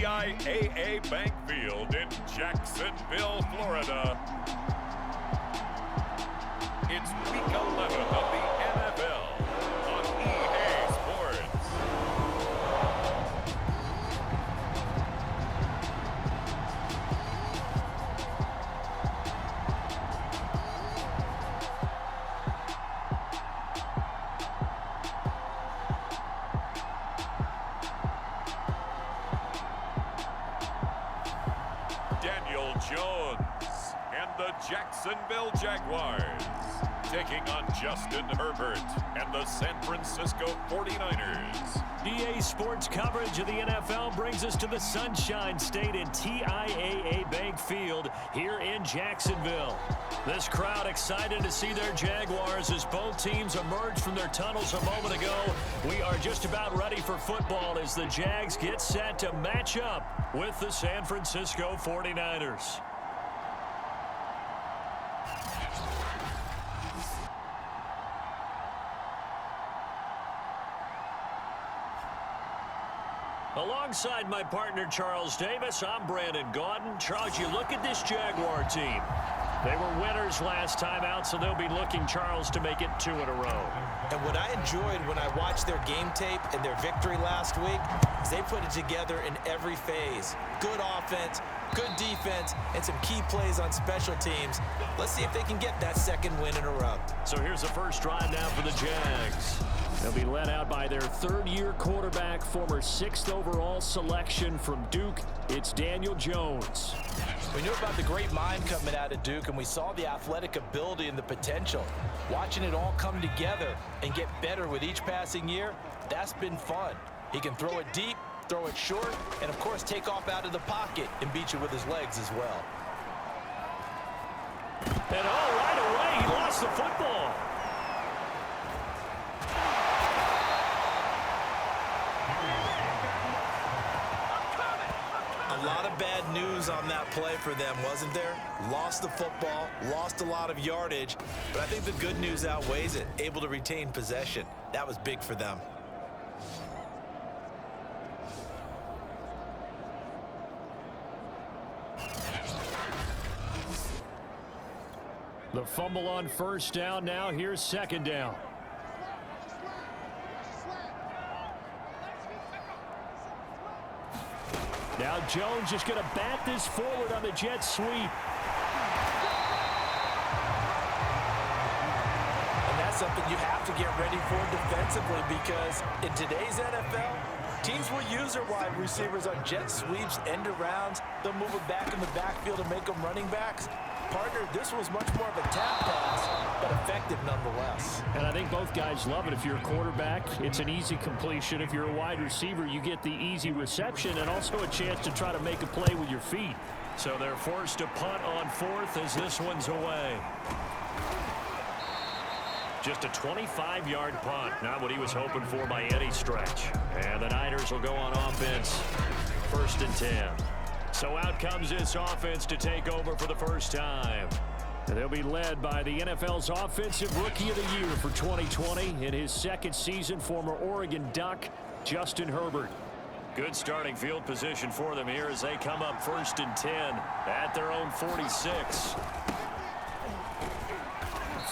TIAA Bank Field in Jacksonville, Florida. It's Week 11 of the NFL on EA Sports. Daniel Jones and the Jacksonville Jaguars taking on Justin Herbert and the San Francisco 49ers. EA Sports coverage of the NFL brings us to the Sunshine State in TIAA Bank Field here in Jacksonville. This crowd excited to see their Jaguars as both teams emerged from their tunnels a moment ago. We are just about ready for football as the Jags get set to match up with the San Francisco 49ers. Alongside my partner, Charles Davis, I'm Brandon Gaudin. Charles, you look at this Jaguar team. They were winners last time out, so they'll be looking, Charles, to make it 2 in a row. And what I enjoyed when I watched their game tape and their victory last week is they put it together in every phase. Good offense, good defense, and some key plays on special teams. Let's see if they can get that second win in a row. So here's the first drive now for the Jags. They'll be led out by their third-year quarterback, former 6th overall selection from Duke. It's Daniel Jones. We knew about the great mind coming out of Duke, and we saw the athletic ability and the potential. Watching it all come together and get better with each passing year, that's been fun. He can throw it deep, throw it short, and, of course, take off out of the pocket and beat you with his legs as well. And right away, he lost the football. A lot of bad news on that play for them, wasn't there? Lost the football, lost a lot of yardage, but I think the good news outweighs it. Able to retain possession. That was big for them. The fumble on first down now. Here's second down. Now Jones is going to bat this forward on the jet sweep. And that's something you have to get ready for defensively because in today's NFL, teams will use their wide receivers on jet sweeps, end arounds. They'll move it back in the backfield and make them running backs. Partner, this was much more of a tap pass, but effective nonetheless. And I think both guys love it. If you're a quarterback, it's an easy completion. If you're a wide receiver, you get the easy reception and also a chance to try to make a play with your feet. So they're forced to punt on fourth as this one's away. Just a 25-yard punt, not what he was hoping for by any stretch. And the Niners will go on offense, 1st and 10. So out comes this offense to take over for the first time. And they'll be led by the NFL's Offensive Rookie of the Year for 2020 in his second season, former Oregon Duck, Justin Herbert. Good starting field position for them here as they come up 1st and 10 at their own 46.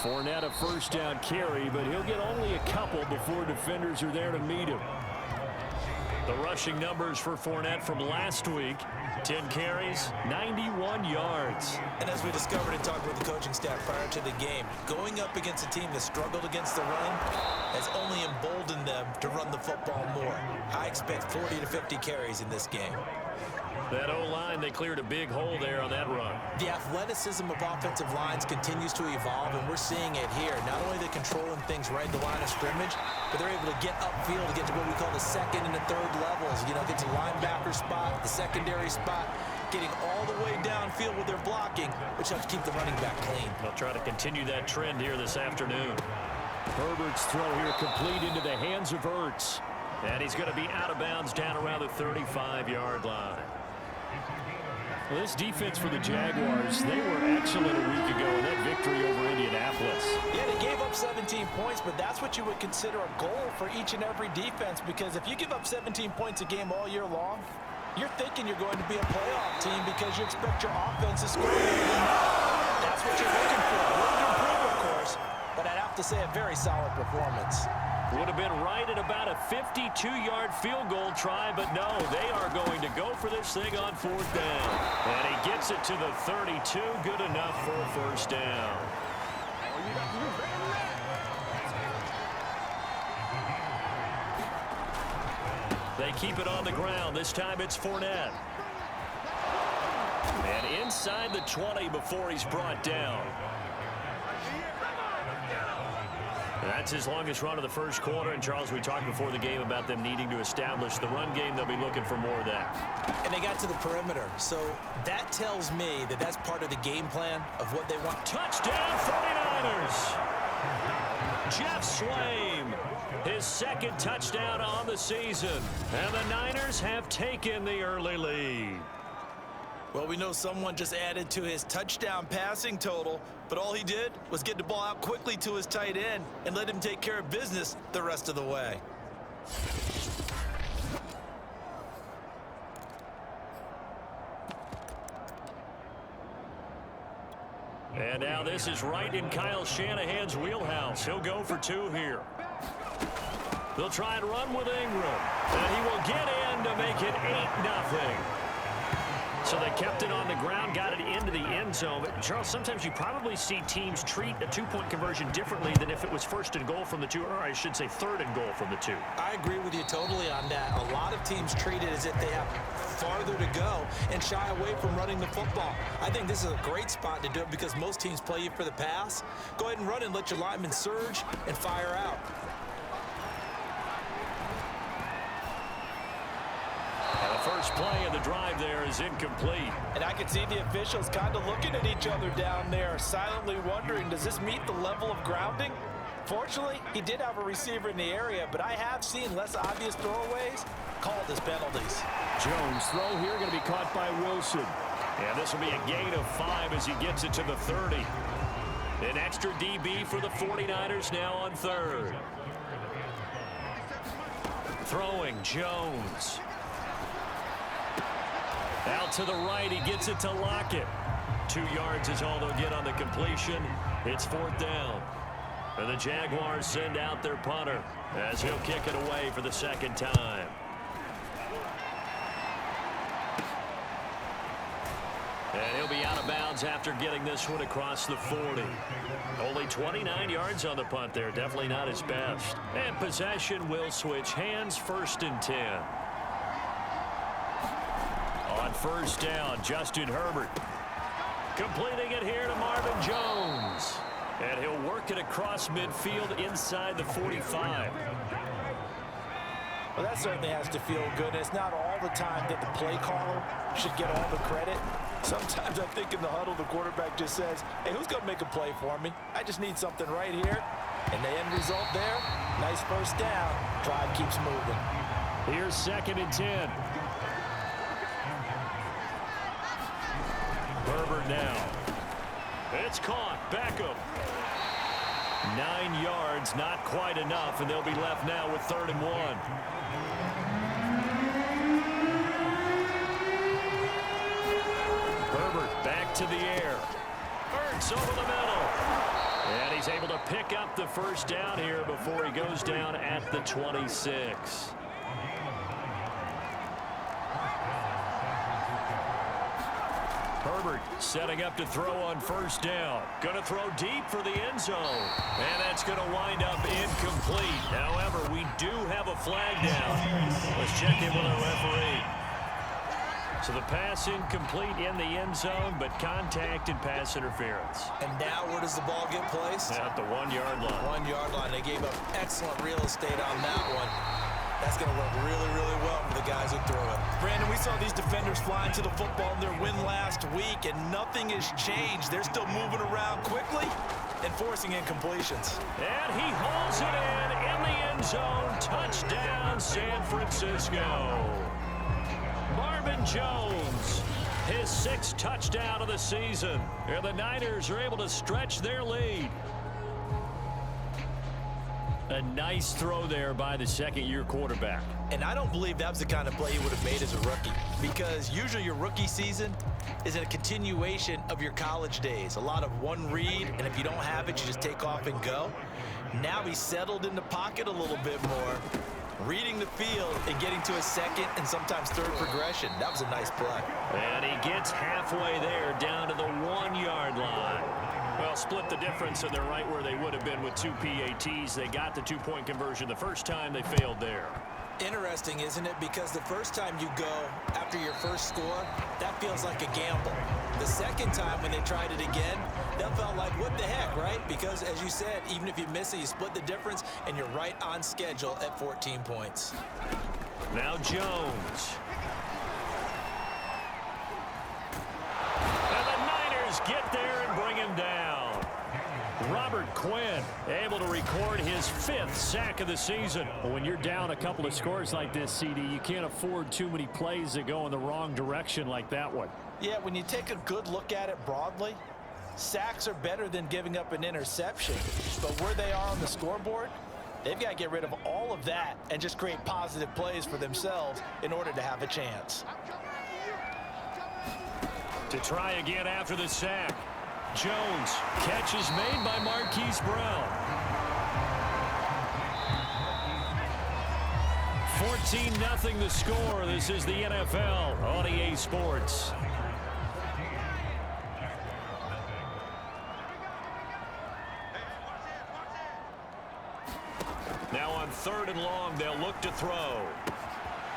Fournette a first down carry, but he'll get only a couple before defenders are there to meet him. The rushing numbers for Fournette from last week, 10 carries, 91 yards. And as we discovered and talked with the coaching staff prior to the game, going up against a team that struggled against the run has only emboldened them to run the football more. I expect 40 to 50 carries in this game. That O-line, they cleared a big hole there on that run. The athleticism of offensive lines continues to evolve, and we're seeing it here. Not only are they controlling things right at the line of scrimmage, but they're able to get upfield to get to what we call the second and the third levels. You know, get to linebacker spot, the secondary spot, getting all the way downfield with their blocking, which helps keep the running back clean. They'll try to continue that trend here this afternoon. Herbert's throw here complete into the hands of Ertz. And he's going to be out of bounds down around the 35-yard line. Well, this defense for the Jaguars, they were excellent a week ago in that victory over Indianapolis. Yeah, they gave up 17 points, but that's what you would consider a goal for each and every defense, because if you give up 17 points a game all year long, you're thinking you're going to be a playoff team because you expect your offense to score more than that. That's what you're looking for. Room to improve, of course, but I'd have to say a very solid performance. Would have been right at about a 52-yard field goal try, but no, they are going to go for this thing on 4th down. And he gets it to the 32, good enough for a 1st down. They keep it on the ground. This time it's Fournette. And inside the 20 before he's brought down. That's his longest run of the first quarter. And, Charles, we talked before the game about them needing to establish the run game. They'll be looking for more of that. And they got to the perimeter. So that tells me that that's part of the game plan of what they want. Touchdown, 49ers. Jeff Swaim, his 2nd touchdown on the season. And the Niners have taken the early lead. Well, we know someone just added to his touchdown passing total, but all he did was get the ball out quickly to his tight end and let him take care of business the rest of the way. And now this is right in Kyle Shanahan's wheelhouse. He'll go for 2 here. They'll try and run with Ingram. And he will get in to make it 8-0. So they kept it on the ground, got it into the end zone. But, Charles, sometimes you probably see teams treat a 2-point conversion differently than if it was 1st and goal from the 2, or I should say 3rd and goal from the 2. I agree with you totally on that. A lot of teams treat it as if they have farther to go and shy away from running the football. I think this is a great spot to do it because most teams play you for the pass. Go ahead and run and let your linemen surge and fire out. And the first play of the drive there is incomplete. And I can see the officials kind of looking at each other down there, silently wondering, does this meet the level of grounding? Fortunately, he did have a receiver in the area, but I have seen less obvious throwaways called as penalties. Jones throw here going to be caught by Wilson. And this will be a gain of 5 as he gets it to the 30. An extra DB for the 49ers now on 3rd. Throwing Jones. Out to the right, he gets it to Lockett. 2 yards is all they'll get on the completion. It's 4th down. And the Jaguars send out their punter as he'll kick it away for the 2nd time. And he'll be out of bounds after getting this one across the 40. Only 29 yards on the punt there. Definitely not his best. And possession will switch hands, 1st and 10. On 1st down, Justin Herbert. Completing it here to Marvin Jones. And he'll work it across midfield inside the 45. Well, that certainly has to feel good. It's not all the time that the play caller should get all the credit. Sometimes I think in the huddle, the quarterback just says, hey, who's going to make a play for me? I just need something right here. And the end result there, nice 1st down. Drive keeps moving. Here's 2nd and 10. Herbert now. It's caught. Beckham. 9 yards, not quite enough, and they'll be left now with 3rd and 1. Herbert back to the air. Ertz over the middle. And he's able to pick up the 1st down here before he goes down at the 26. Herbert setting up to throw on 1st down. Going to throw deep for the end zone. And that's going to wind up incomplete. However, we do have a flag down. Let's check in with our referee. So the pass incomplete in the end zone, but contact and pass interference. And now where does the ball get placed? At the 1-yard line. 1-yard line. They gave up excellent real estate on that one. That's going to work really, really well for the guys who throw it. Brandon, we saw these defenders flying to the football in their win last week, and nothing has changed. They're still moving around quickly and forcing incompletions. And he holds it in the end zone. Touchdown, San Francisco. Marvin Jones, his 6th touchdown of the season. And the Niners are able to stretch their lead. A nice throw there by the second-year quarterback. And I don't believe that was the kind of play he would have made as a rookie, because usually your rookie season is a continuation of your college days. A lot of one read, and if you don't have it, you just take off and go. Now he's settled in the pocket a little bit more, reading the field and getting to a second and sometimes third progression. That was a nice play. And he gets halfway there, down to the 1-yard line. Well, split the difference, and they're right where they would have been with 2 PATs. They got the 2-point conversion the first time. They failed there. Interesting, isn't it? Because the first time you go after your first score, that feels like a gamble. The second time when they tried it again, that felt like, what the heck, right? Because, as you said, even if you miss it, you split the difference, and you're right on schedule at 14 points. Now Jones. And the Niners get there and bring him down. Robert Quinn able to record his 5th sack of the season. When you're down a couple of scores like this, CD, you can't afford too many plays that go in the wrong direction like that one. Yeah, when you take a good look at it broadly, sacks are better than giving up an interception. But where they are on the scoreboard, they've got to get rid of all of that and just create positive plays for themselves in order to have a chance. To try again after the sack. Jones, catch is made by Marquise Brown. 14-0 the score. This is the NFL on EA Sports. Now on 3rd and long, they'll look to throw.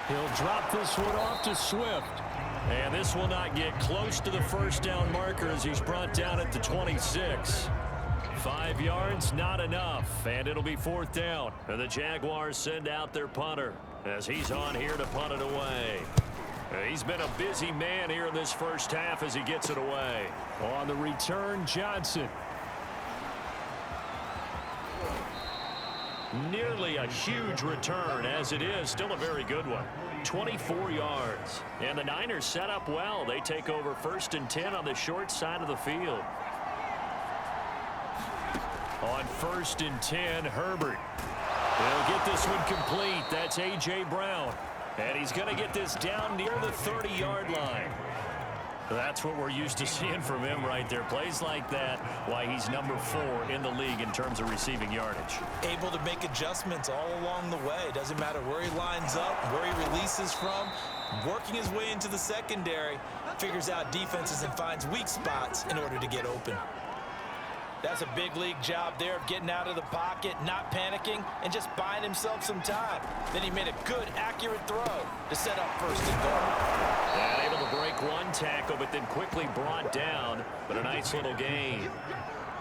He'll drop this one off to Swift. And this will not get close to the first down marker as he's brought down at the 26. 5 yards, not enough. And it'll be 4th down. And the Jaguars send out their punter as he's on here to punt it away. He's been a busy man here in this first half as he gets it away. On the return, Johnson. Nearly a huge return, as it is still a very good one. 24 yards. And the Niners set up well. They take over 1st and 10 on the short side of the field. On 1st and 10, Herbert. He'll get this one complete. That's A.J. Brown. And he's going to get this down near the 30-yard line. That's what we're used to seeing from him right there. Plays like that, why he's number 4 in the league in terms of receiving yardage. Able to make adjustments all along the way. Doesn't matter where he lines up, where he releases from. Working his way into the secondary, figures out defenses and finds weak spots in order to get open. That's a big league job there of getting out of the pocket, not panicking, and just buying himself some time. Then he made a good, accurate throw to set up 1st and goal. And able to break one tackle, but then quickly brought down. But a nice little gain.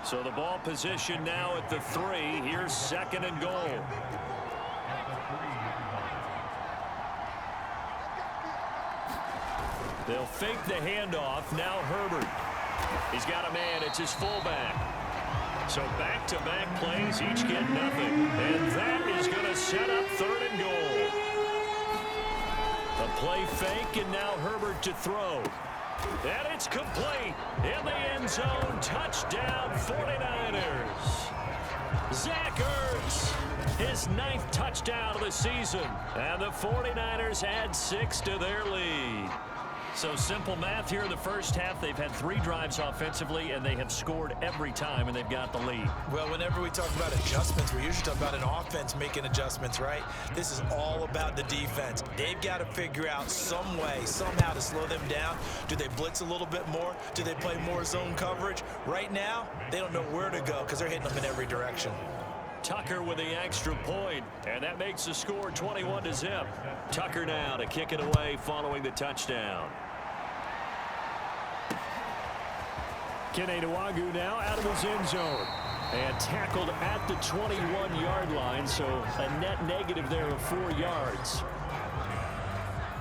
So the ball position now at the 3. Here's 2nd and goal. They'll fake the handoff. Now Herbert. He's got a man. It's his fullback. So back-to-back plays, each get nothing. And that is going to set up 3rd and goal. A play fake, and now Herbert to throw. And it's complete. In the end zone, touchdown 49ers. Zach Ertz, his 9th touchdown of the season. And the 49ers add 6 to their lead. So simple math here in the first half. They've had 3 drives offensively, and they have scored every time, and they've got the lead. Well, whenever we talk about adjustments, we usually talk about an offense making adjustments, right? This is all about the defense. They've got to figure out some way, somehow to slow them down. Do they blitz a little bit more? Do they play more zone coverage? Right now, they don't know where to go because they're hitting them in every direction. Tucker with the extra point, and that makes the score 21-0. Tucker now to kick it away following the touchdown. Kene Nwangwu now out of his end zone and tackled at the 21-yard line, so a net negative there of 4 yards.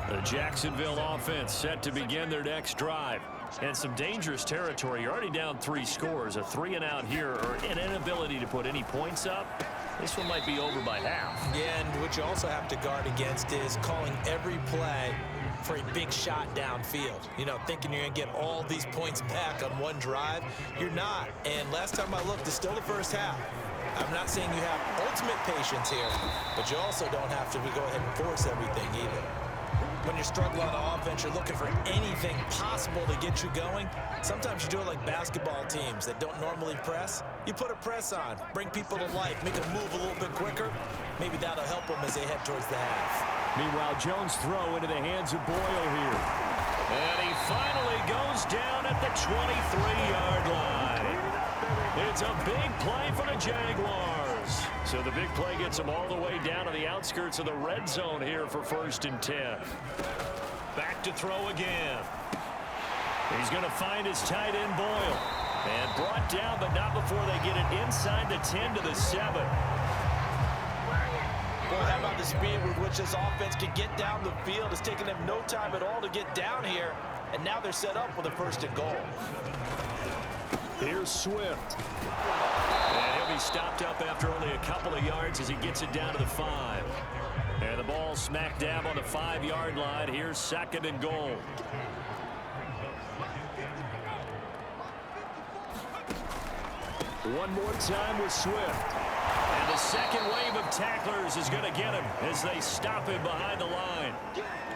The Jacksonville offense set to begin their next drive. And some dangerous territory. You're already down 3 scores. A 3-and-out here, or an inability to put any points up. This one might be over by half. Yeah, and what you also have to guard against is calling every play for a big shot downfield. You know, thinking you're going to get all these points back on one drive. You're not. And last time I looked, it's still the first half. I'm not saying you have ultimate patience here, but you also don't have to go ahead and force everything either. When you're struggling on offense, you're looking for anything possible to get you going. Sometimes you do it like basketball teams that don't normally press. You put a press on, bring people to life, make them move a little bit quicker. Maybe that'll help them as they head towards the half. Meanwhile, Jones' throw into the hands of Boyle here. And he finally goes down at the 23-yard line. It's a big play for the Jaguars. So the big play gets him all the way down to the outskirts of the red zone here for 1st and 10. Back to throw again. He's going to find his tight end Boyle. And brought down, but not before they get it inside the 10 to the 7. Boy, how about the speed with which this offense can get down the field? It's taken them no time at all to get down here. And now they're set up with a 1st and goal. Here's Swift. And he'll be stopped up after only a couple of yards as he gets it down to the 5. And the ball smack dab on the 5-yard line. Here's 2nd and goal. One more time with Swift. And the second wave of tacklers is going to get him as they stop him behind the line.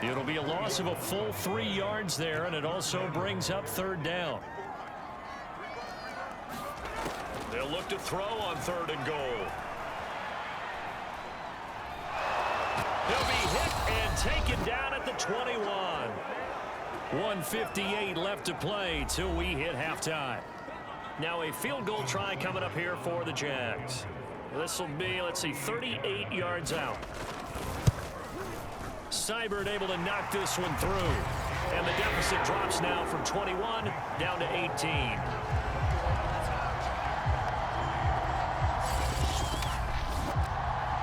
It'll be a loss of a full 3 yards there, and it also brings up 3rd down. They'll look to throw on 3rd and goal. He'll be hit and taken down at the 21. 1:58 left to play till we hit halftime. Now a field goal try coming up here for the Jags. This will be, let's see, 38 yards out. Seibert able to knock this one through. And the deficit drops now from 21 down to 18.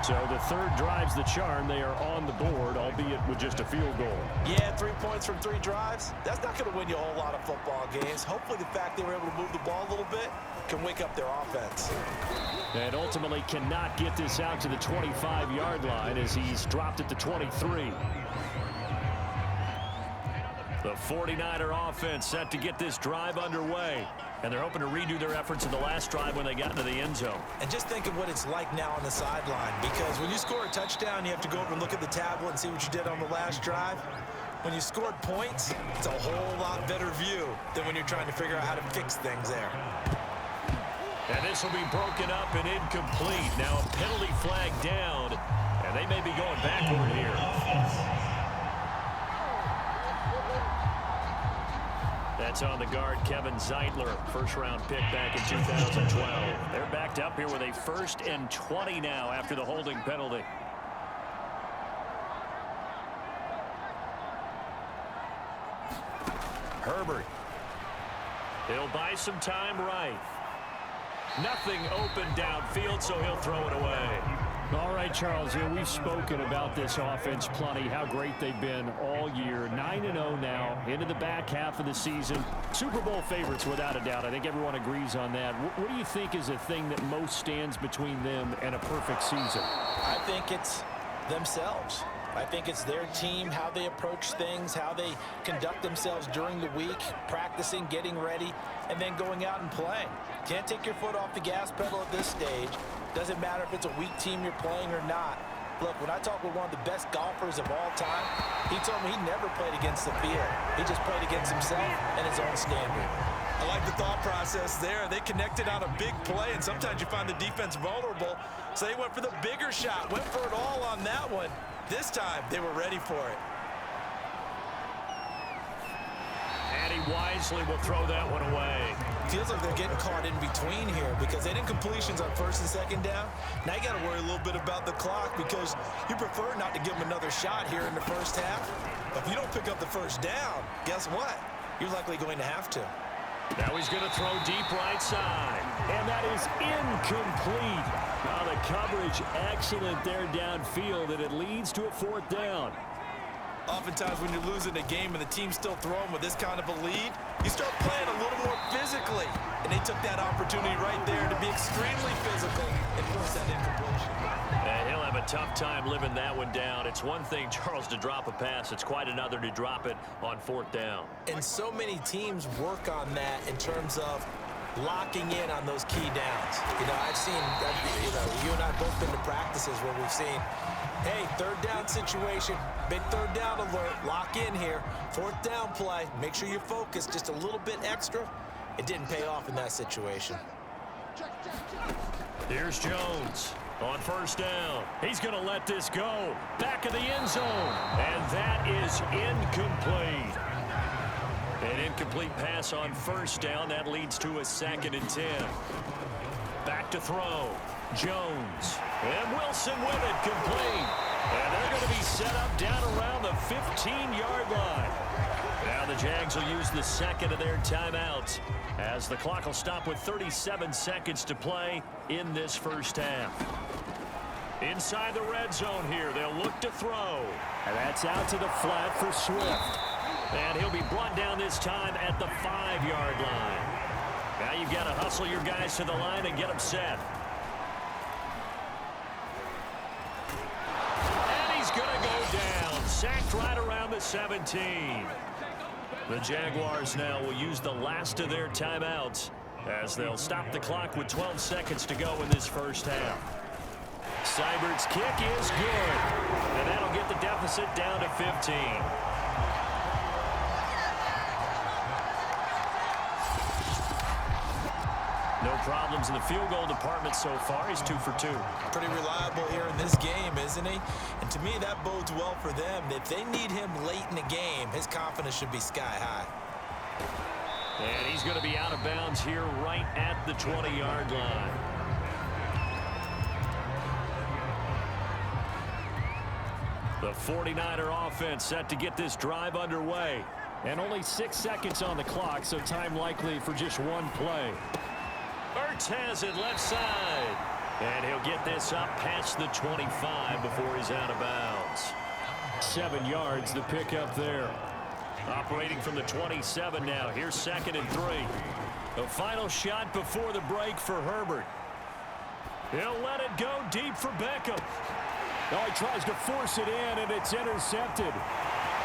So the 3rd drives the charm. They are on the board, albeit with just a field goal. Yeah, 3 points from 3 drives. That's not going to win you a whole lot of football games. Hopefully the fact they were able to move the ball a little bit can wake up their offense. And ultimately cannot get this out to the 25-yard line as he's dropped at the 23. The 49er offense set to get this drive underway. And they're hoping to redo their efforts in the last drive when they got into the end zone. And just think of what it's like now on the sideline, because when you score a touchdown, you have to go over and look at the tablet and see what you did on the last drive. When you scored points, it's a whole lot better view than when you're trying to figure out how to fix things there. And this will be broken up and incomplete. Now a penalty flag down, and they may be going backward here. That's on the guard, Kevin Zeitler, first-round pick back in 2012. They're backed up here with a 1st and 20 now after the holding penalty. Herbert. He'll buy some time right. Nothing open downfield, so he'll throw it away. All right, Charles, we've spoken about this offense plenty, how great they've been all year. 9-0 now, into the back half of the season. Super Bowl favorites, without a doubt. I think everyone agrees on that. What do you think is the thing that most stands between them and a perfect season? I think it's themselves. I think it's their team, how they approach things, how they conduct themselves during the week, practicing, getting ready, and then going out and playing. Can't take your foot off the gas pedal at this stage. Doesn't matter if it's a weak team you're playing or not. Look, when I talk with one of the best golfers of all time, he told me he never played against the field. He just played against himself and his own standard. I like the thought process there. They connected on a big play, and sometimes you find the defense vulnerable. So they went for the bigger shot, went for it all on that one. This time, they were ready for it. And he wisely will throw that one away. Feels like they're getting caught in between here because they didn't completions on 1st and 2nd down. Now you got to worry a little bit about the clock because you prefer not to give them another shot here in the first half. But if you don't pick up the 1st down, guess what? You're likely going to have to. Now he's going to throw deep right side. And that is incomplete. Now the coverage excellent there downfield, and it leads to a 4th down. Oftentimes when you're losing a game and the team's still throwing with this kind of a lead, you start playing a little more physically. And they took that opportunity right there to be extremely physical and force that incompletion. And he'll have a tough time living that one down. It's one thing, Charles, to drop a pass. It's quite another to drop it on 4th down. And so many teams work on that in terms of locking in on those key downs. You know, I've seen, you and I both been to practices where we've seen, hey, third down situation, big third down alert, lock in here, fourth down play, make sure you're focused just a little bit extra. It didn't pay off in that situation. Here's Jones on first down. He's going to let this go. Back of the end zone. And that is incomplete. An incomplete pass on first down. That leads to a 2nd and 10. Back to throw. Jones. And Wilson with it, complete. And they're going to be set up down around the 15-yard line. Now the Jags will use the second of their timeouts as the clock will stop with 37 seconds to play in this first half. Inside the red zone here, they'll look to throw. And that's out to the flat for Swift. And he'll be brought down this time at the 5-yard line. Now you've got to hustle your guys to the line and get them set. And he's going to go down. Sacked right around the 17. The Jaguars now will use the last of their timeouts as they'll stop the clock with 12 seconds to go in this first half. Seibert's kick is good, and that'll get the deficit down to 15. No problems in the field goal department so far. He's 2 for 2. Pretty reliable here in this game, isn't he? And to me, that bodes well for them. If they need him late in the game, his confidence should be sky high. And he's going to be out of bounds here right at the 20-yard line. The 49er offense set to get this drive underway. And only 6 seconds on the clock, so time likely for just one play. Ertz has it left side. And he'll get this up past the 25 before he's out of bounds. 7 yards, the pickup there. Operating from the 27 now. Here's 2nd and 3. The final shot before the break for Herbert. He'll let it go deep for Beckham. Oh, he tries to force it in, and it's intercepted.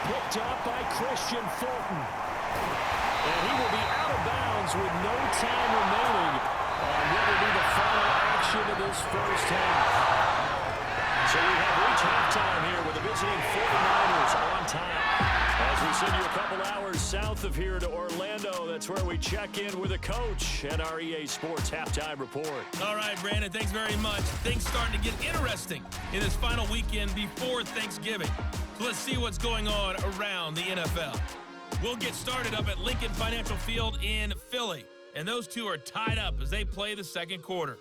Picked up by Christian Fulton. And he will be out of bounds with no time remaining on what will be the final action of this first half. So we have reached halftime here with the visiting 49ers on top. As we send you a couple hours south of here to Orlando, that's where we check in with a coach and our EA Sports Halftime Report. All right, Brandon, thanks very much. Things starting to get interesting in this final weekend before Thanksgiving. So let's see what's going on around the NFL. We'll get started up at Lincoln Financial Field in Philly. And those two are tied up as they play the second quarter.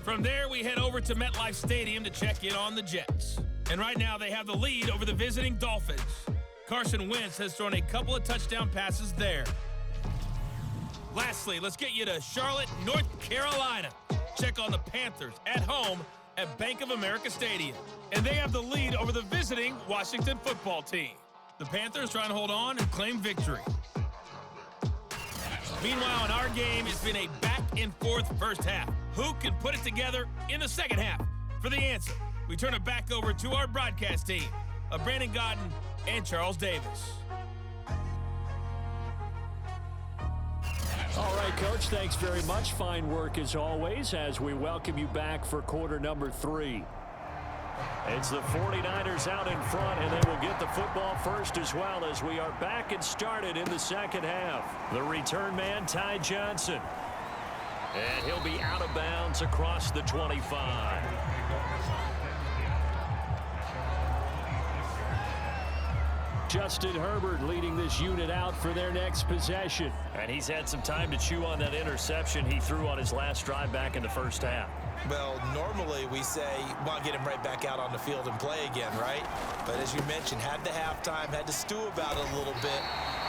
From there, we head over to MetLife Stadium to check in on the Jets. And right now, they have the lead over the visiting Dolphins. Carson Wentz has thrown a couple of touchdown passes there. Lastly, let's get you to Charlotte, North Carolina. Check on the Panthers at home at Bank of America Stadium. And they have the lead over the visiting Washington football team. The Panthers trying to hold on and claim victory. Meanwhile, in our game, it's been a back-and-forth first half. Who can put it together in the second half? For the answer, we turn it back over to our broadcast team of Brandon Godden and Charles Davis. All right, Coach, thanks very much. Fine work as always as we welcome you back for quarter number 3. It's the 49ers out in front, and they will get the football first as well as we are back and started in the second half. The return man, Ty Johnson. And he'll be out of bounds across the 25. Justin Herbert leading this unit out for their next possession. And he's had some time to chew on that interception he threw on his last drive back in the first half. Well, normally we say, well, get him right back out on the field and play again, right? But as you mentioned, had the halftime, had to stew about it a little bit.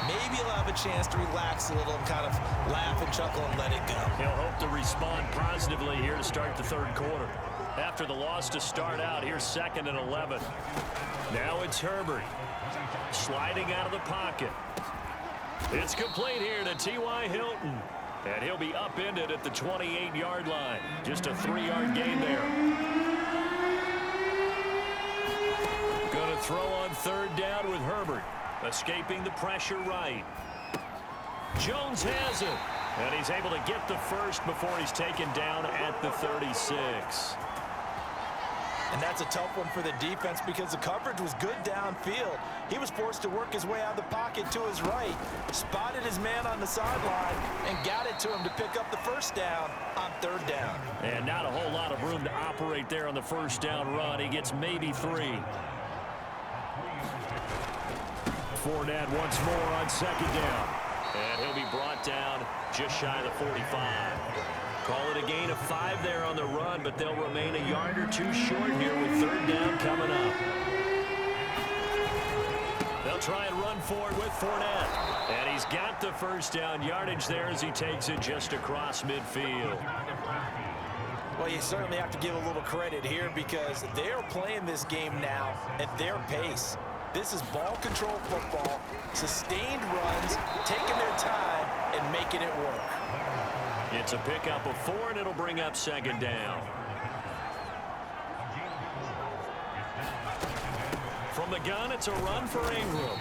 Maybe he'll have a chance to relax a little and kind of laugh and chuckle and let it go. He'll hope to respond positively here to start the third quarter. After the loss to start out, here's 2nd and 11. Now it's Herbert. Sliding out of the pocket. It's complete here to T.Y. Hilton. And he'll be upended at the 28-yard line. Just a 3-yard gain there. Going to throw on third down with Herbert. Escaping the pressure right. Jones has it. And he's able to get the first before he's taken down at the 36. And that's a tough one for the defense because the coverage was good downfield. He was forced to work his way out of the pocket to his right, spotted his man on the sideline, and got it to him to pick up the first down on third down. And not a whole lot of room to operate there on the first down run. He gets maybe 3. Fournette once more on second down. And he'll be brought down just shy of the 45. Call it a gain of 5 there on the run, but they'll remain a yard or 2 short here with third down coming up. They'll try and run for it with Fournette. And he's got the first down yardage there as he takes it just across midfield. Well, you certainly have to give a little credit here because they're playing this game now at their pace. This is ball control football, sustained runs, taking their time, and making it work. It's a pickup of 4, and it'll bring up second down. From the gun, it's a run for Ingram.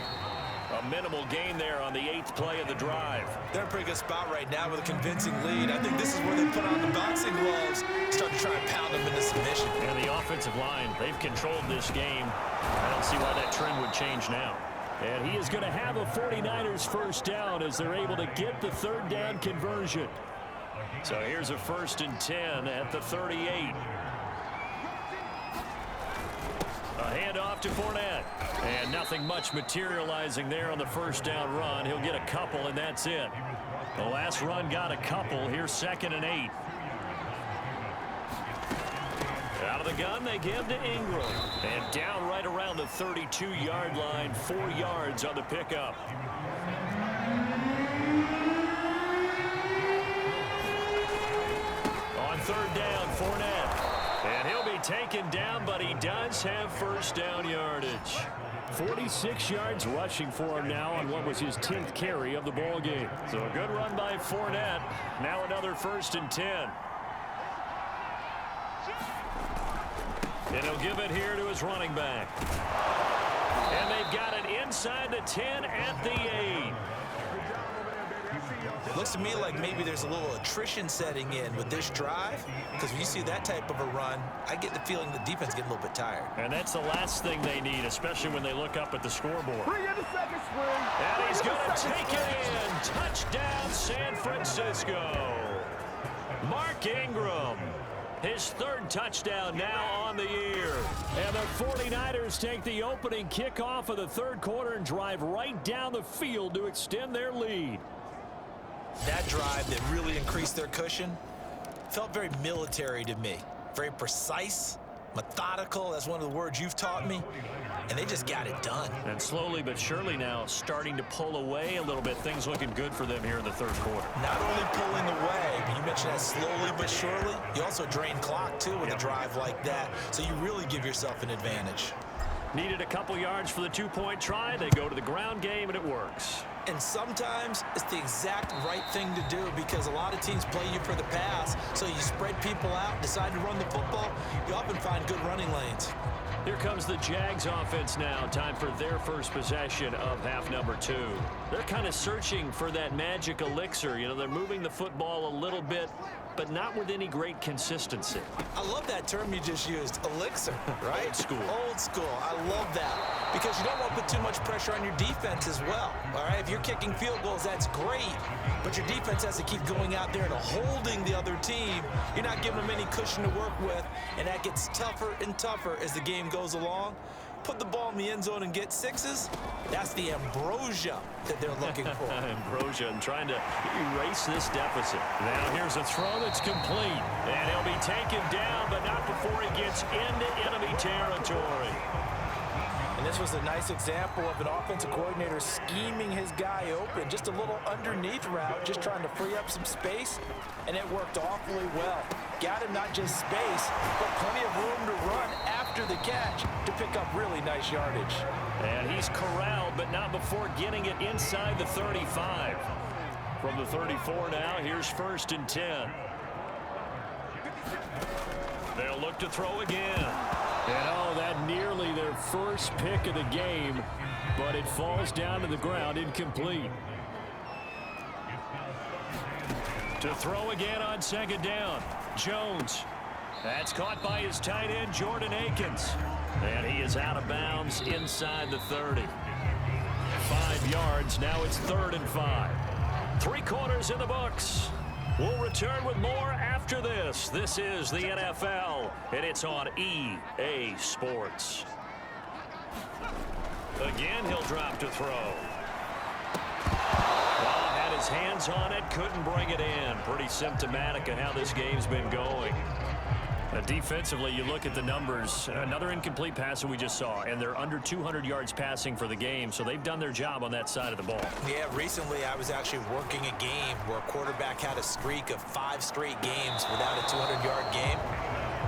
A minimal gain there on the 8th play of the drive. They're in a pretty good spot right now with a convincing lead. I think this is where they put on the boxing gloves, start to try and pound them into submission. And the offensive line, they've controlled this game. I don't see why that trend would change now. And he is going to have a 49ers first down as they're able to get the third down conversion. So here's a 1st and 10 at the 38. A handoff to Fournette. And nothing much materializing there on the first down run. He'll get a couple, and that's it. The last run got a couple. Here's 2nd and 8. Out of the gun, they give to Ingram. And down right around the 32-yard line, 4 yards on the pickup. On third down, Fournette. And he'll be taken down, but he does have first down yardage. 46 yards rushing for him now on what was his 10th carry of the ball game. So a good run by Fournette. Now another 1st and 10. And he'll give it here to his running back. And they've got it inside the 10 at the 8. It looks to me like maybe there's a little attrition setting in with this drive, because when you see that type of a run, I get the feeling the defense getting a little bit tired. And that's the last thing they need, especially when they look up at the scoreboard. And he's going to take it in. Touchdown, San Francisco. Mark Ingram. His 3rd touchdown now on the year. And the 49ers take the opening kickoff of the 3rd quarter and drive right down the field to extend their lead. That drive that really increased their cushion felt very military to me. Very precise, methodical. That's one of the words you've taught me. And they just got it done. And slowly but surely now starting to pull away a little bit. Things looking good for them here in the 3rd quarter. Not only pulling away, but you mentioned that slowly but surely. You also drain clock, too, with a drive like that. So you really give yourself an advantage. Needed a couple yards for the 2-point try. They go to the ground game, and it works. And sometimes it's the exact right thing to do because a lot of teams play you for the pass. So you spread people out, decide to run the football. You often find good running lanes. Here comes the Jags offense now. Time for their first possession of half number 2. They're kind of searching for that magic elixir. You know, they're moving the football a little bit, but not with any great consistency. I love that term you just used, elixir, right? Old school. Old school. I love that because you don't want to put too much pressure on your defense as well, all right? If you're kicking field goals, that's great, but your defense has to keep going out there and holding the other team. You're not giving them any cushion to work with, and that gets tougher and tougher as the game goes along. Put the ball in the end zone and get 6s. That's the ambrosia that they're looking for. Ambrosia and trying to erase this deficit. Now here's a throw that's complete. And he'll be taken down, but not before he gets into enemy territory. And this was a nice example of an offensive coordinator scheming his guy open. Just a little underneath route, just trying to free up some space, and it worked awfully well. Got him not just space, but plenty of room to run after the catch to pick up really nice yardage. And he's corralled, but not before getting it inside the 35. From the 34 now, here's 1st and 10. They'll look to throw again. And oh, that nearly their first pick of the game. but it falls down to the ground incomplete. To throw again on second down. Jones. That's caught by his tight end, Jordan Akins. And he is out of bounds inside the 30. 5 yards. Now it's 3rd and 5. 3 quarters in the books. We'll return with more after this. This is the NFL, and it's on EA Sports. Again, he'll drop to throw. Had his hands on it, couldn't bring it in. Pretty symptomatic of how this game's been going. Defensively, you look at the numbers. Another incomplete pass that we just saw, and they're under 200 yards passing for the game, so they've done their job on that side of the ball. Yeah, recently I was actually working a game where a quarterback had a streak of 5 straight games without a 200-yard game,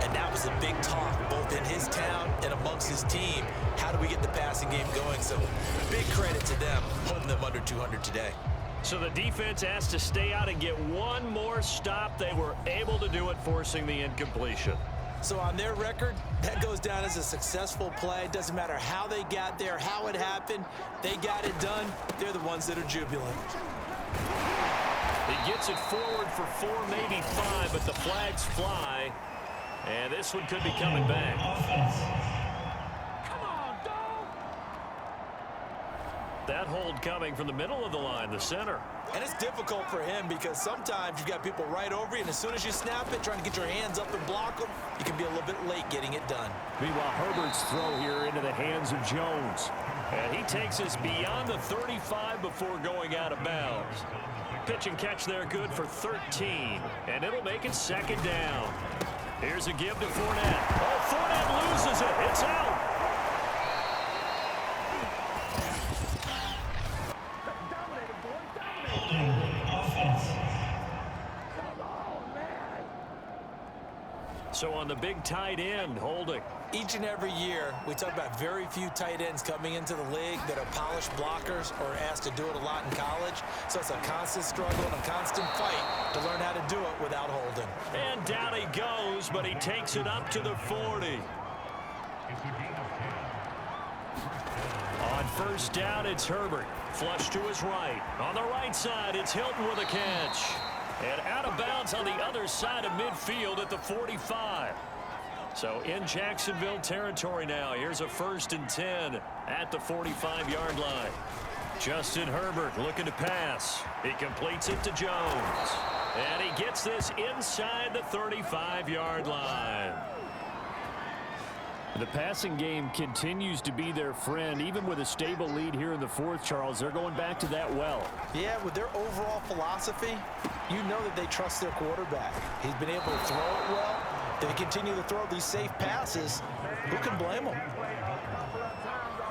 and that was a big talk, both in his town and amongst his team. How do we get the passing game going? So big credit to them, holding them under 200 today. So the defense has to stay out and get one more stop. They were able to do it, forcing the incompletion. So on their record, that goes down as a successful play. Doesn't matter how they got there, how it happened. They got it done. They're the ones that are jubilant. He gets it forward for 4, maybe 5, but the flags fly. And this one could be coming back. That hold coming from the middle of the line, the center. And it's difficult for him because sometimes you've got people right over you, and as soon as you snap it, trying to get your hands up and block them, you can be a little bit late getting it done. Meanwhile, Herbert's throw here into the hands of Jones. And he takes us beyond the 35 before going out of bounds. Pitch and catch there good for 13. And it'll make it 2nd down. Here's a give to Fournette. Oh, Fournette loses it. It's out. So on the big tight end, holding. Each and every year, we talk about very few tight ends coming into the league that are polished blockers or asked to do it a lot in college. So it's a constant struggle and a constant fight to learn how to do it without holding. And down he goes, but he takes it up to the 40. On 1st down, it's Herbert. Flush to his right. On the right side, it's Hilton with a catch. And out of bounds on the other side of midfield at the 45. So in Jacksonville territory now. Here's a 1st and 10 at the 45-yard line. Justin Herbert looking to pass. He completes it to Jones. And he gets this inside the 35-yard line. The passing game continues to be their friend, even with a stable lead here in the 4th, Charles. They're going back to that well. Yeah, with their overall philosophy, you know that they trust their quarterback. He's been able to throw it well. They continue to throw these safe passes. Who can blame them?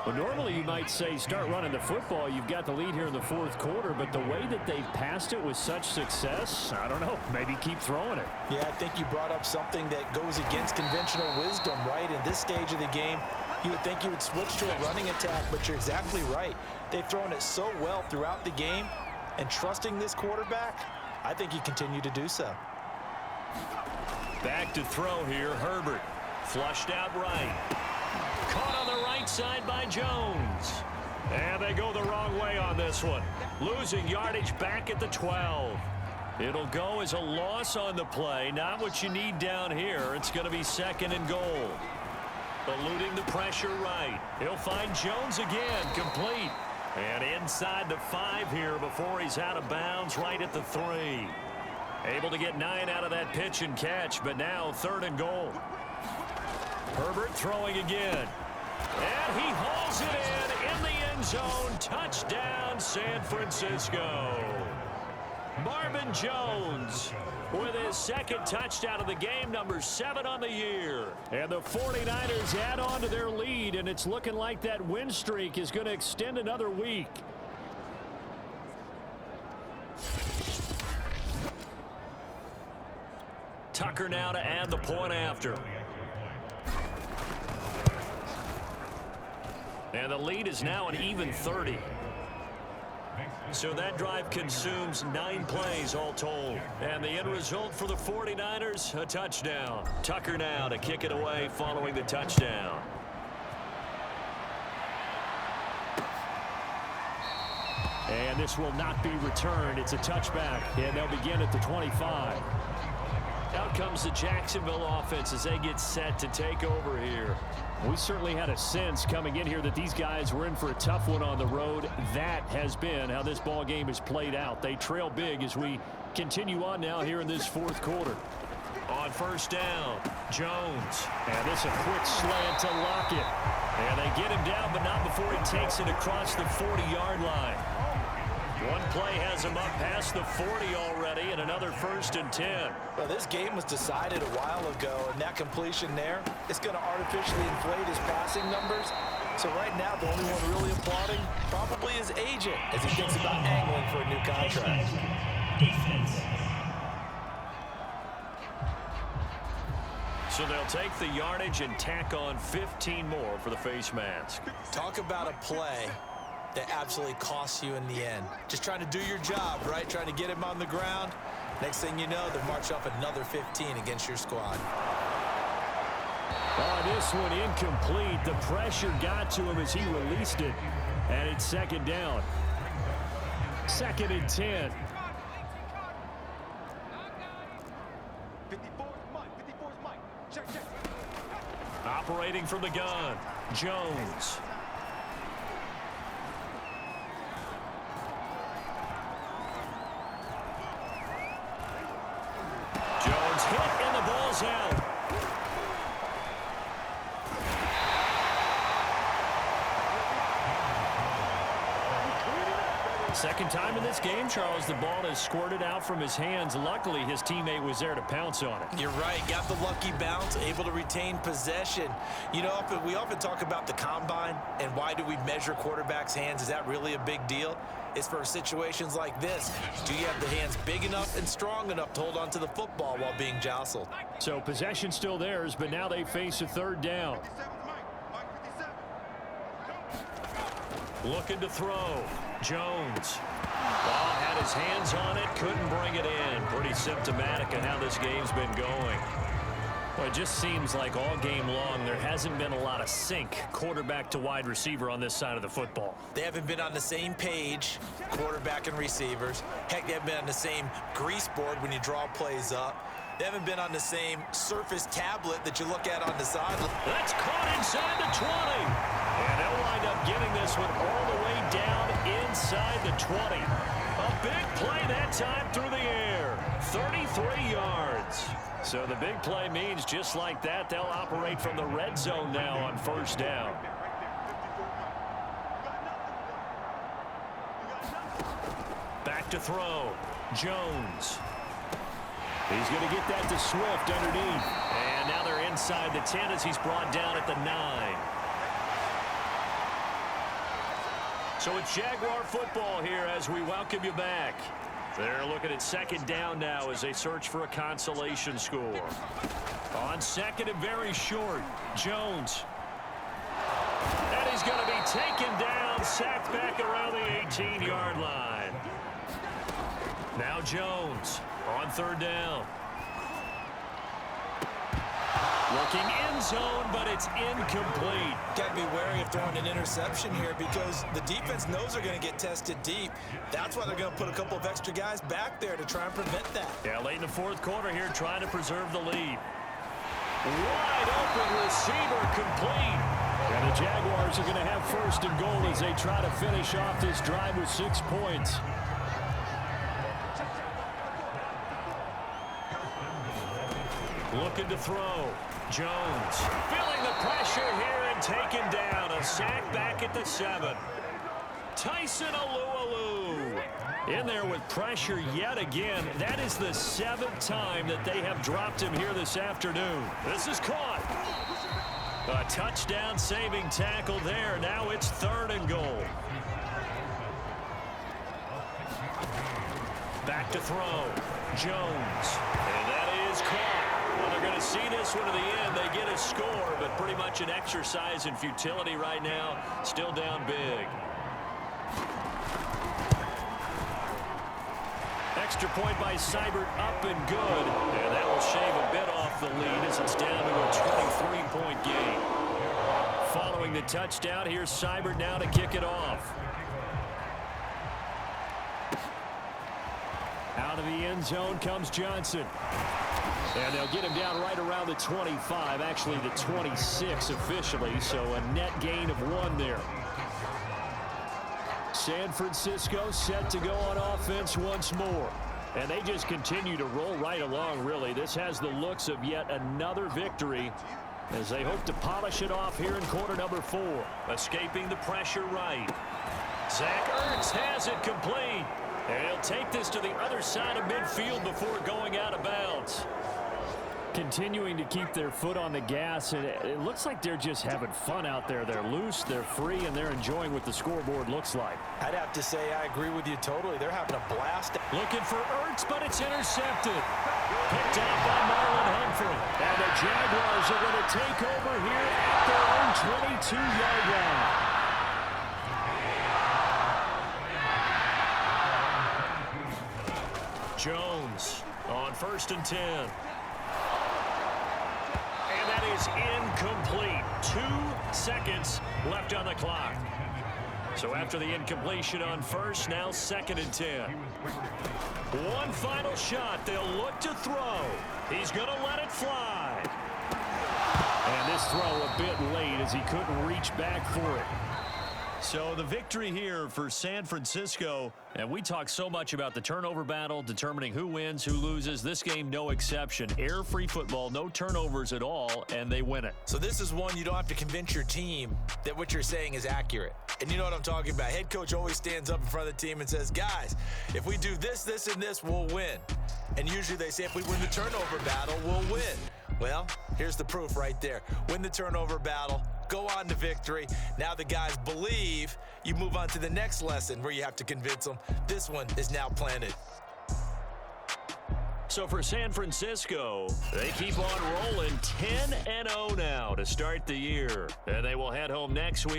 Well, normally you might say start running the football. You've got the lead here in the 4th quarter, but the way that they've passed it with such success, I don't know, maybe keep throwing it. Yeah, I think you brought up something that goes against conventional wisdom, right? In this stage of the game, you would think you would switch to a running attack, but you're exactly right. They've thrown it so well throughout the game, and trusting this quarterback, I think you continue to do so. Back to throw here, Herbert. Flushed out right. Caught on the right side by Jones. And they go the wrong way on this one. Losing yardage back at the 12. It'll go as a loss on the play. Not what you need down here. It's going to be 2nd and goal. Eluding the pressure right. He'll find Jones again, complete. And inside the 5 here before he's out of bounds right at the 3. Able to get 9 out of that pitch and catch, but now 3rd and goal. Herbert throwing again. And he hauls it in the end zone. Touchdown, San Francisco. Marvin Jones with his 2nd touchdown of the game, number 7 on the year. And the 49ers add on to their lead, and it's looking like that win streak is going to extend another week. Tucker now to add the point after. And the lead is now an even 30. So that drive consumes 9 plays all told. And the end result for the 49ers, a touchdown. Tucker now to kick it away following the touchdown. And this will not be returned. It's a touchback, and they'll begin at the 25. Out comes the Jacksonville offense as they get set to take over here. We certainly had a sense coming in here that these guys were in for a tough one on the road. That has been how this ball game has played out. They trail big as we continue on now here in this fourth quarter. On first down, Jones. And this a quick slant to Lockett. And they get him down, but not before he takes it across the 40-yard line. One play has him up past the 40 already, and another 1st and 10. Well, this game was decided a while ago, and that completion there is going to artificially inflate his passing numbers. So right now, the only one really applauding probably his agent as he thinks about angling for a new contract. Defense. So they'll take the yardage and tack on 15 more for the face mask. Talk about a play that absolutely costs you in the end. Just trying to do your job, right? Trying to get him on the ground. Next thing you know, they march off another 15 against your squad. Oh, this one incomplete. The pressure got to him as he released it. And it's 2nd down. 2nd and 10. 54's Mike. Check. Operating from the gun, Jones. Jones hit and the ball's out. Second time in this game, Charles, the ball has squirted out from his hands. Luckily, his teammate was there to pounce on it. You're right. Got the lucky bounce, able to retain possession. You know, we often talk about the combine and why do we measure quarterbacks' hands. Is that really a big deal? It's for situations like this. Do you have the hands big enough and strong enough to hold on to the football while being jostled? So possession still theirs, but now they face a 3rd down. Looking to throw. Jones. Ball had his hands on it, couldn't bring it in. Pretty symptomatic of how this game's been going. Well, it just seems like all game long there hasn't been a lot of sync quarterback to wide receiver on this side of the football. They haven't been on the same page, quarterback and receivers. Heck, they haven't been on the same grease board when you draw plays up. They haven't been on the same Surface tablet that you look at on the sideline. That's caught inside the 20. And they'll wind up getting this one all the way down inside the 20. A big play that time through the air. 33 yards. So the big play means just like that, they'll operate from the red zone now on 1st down. Back to throw. Jones. He's going to get that to Swift underneath. And now they're inside the 10 as he's brought down at the 9. So it's Jaguar football here as we welcome you back. They're looking at 2nd down now as they search for a consolation score. On 2nd and very short, Jones. And he's going to be taken down, sacked back around the 18-yard line. Now Jones on 3rd down. Looking end zone, but it's incomplete. Got to be wary of throwing an interception here because the defense knows they're going to get tested deep. That's why they're going to put a couple of extra guys back there to try and prevent that. Yeah, late in the 4th quarter here, trying to preserve the lead. Wide open receiver complete. And the Jaguars are going to have 1st and goal as they try to finish off this drive with 6 points. Looking to throw. Jones feeling the pressure here and taken down. A sack back at the 7. Tyson Alualu in there with pressure yet again. That is the 7th time that they have dropped him here this afternoon. This is caught. A touchdown saving tackle there. Now it's 3rd and goal. Back to throw. Jones. And that is caught. Well, they're going to see this one to the end. They get a score, but pretty much an exercise in futility right now. Still down big. Extra point by Seibert up and good. And that will shave a bit off the lead as it's down to a 23-point game. Following the touchdown, here's Seibert now to kick it off. Out of the end zone comes Johnson. And they'll get him down right around the 25, actually the 26 officially, so a net gain of 1 there. San Francisco set to go on offense once more. And they just continue to roll right along, really. This has the looks of yet another victory as they hope to polish it off here in quarter number 4. Escaping the pressure right. Zach Ertz has it complete. And he'll take this to the other side of midfield before going out of bounds. Continuing to keep their foot on the gas, and it looks like they're just having fun out there. They're loose, they're free, and they're enjoying what the scoreboard looks like. I'd have to say I agree with you totally. They're having a blast. Looking for Ertz, but it's intercepted. Picked off by Marlon Humphrey. And the Jaguars are going to take over here at their own 22-yard line. Jones on 1st and 10. And that is incomplete. 2 seconds left on the clock. So after the incompletion on 1st, now 2nd and 10. One final shot. They'll look to throw. He's going to let it fly. And this throw a bit late as he couldn't reach back for it. So the victory here for San Francisco. And we talk so much about the turnover battle, determining who wins, who loses. This game, no exception. Air-free football, no turnovers at all, and they win it. So this is one you don't have to convince your team that what you're saying is accurate. And you know what I'm talking about. Head coach always stands up in front of the team and says, guys, if we do this, this, and this, we'll win. And usually they say if we win the turnover battle, we'll win. Well, here's the proof right there. Win the turnover battle, go on to victory. Now the guys believe. You move on to the next lesson where you have to convince them. This one is now planted. So for San Francisco, they keep on rolling 10-0 now to start the year. And they will head home next week.